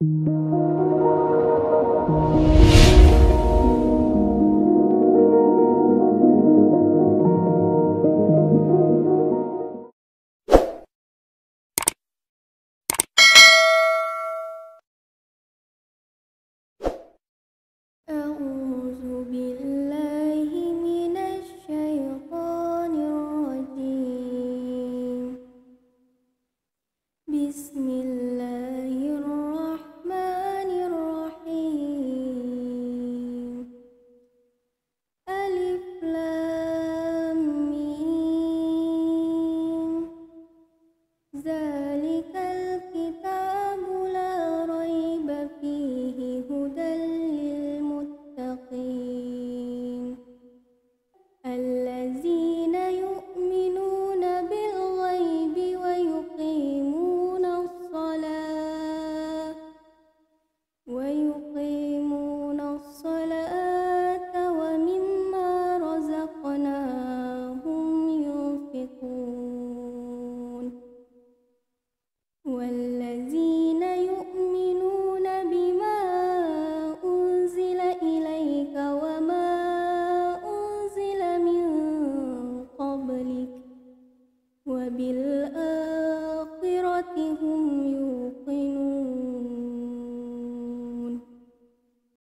أعوذ بالله من الشيطان الرجيم. بسم الله الرحمن الرحيم. ألف لام ميم. ذلك الكتاب لا ريب فيه هدى للمتقين الذين يؤمنون بالغيب ويقيمون الصلاة ومما رزقناهم ينفقون والذين يؤمنون بما أنزل إليك وما أنزل من قبلك وبالآخرة هم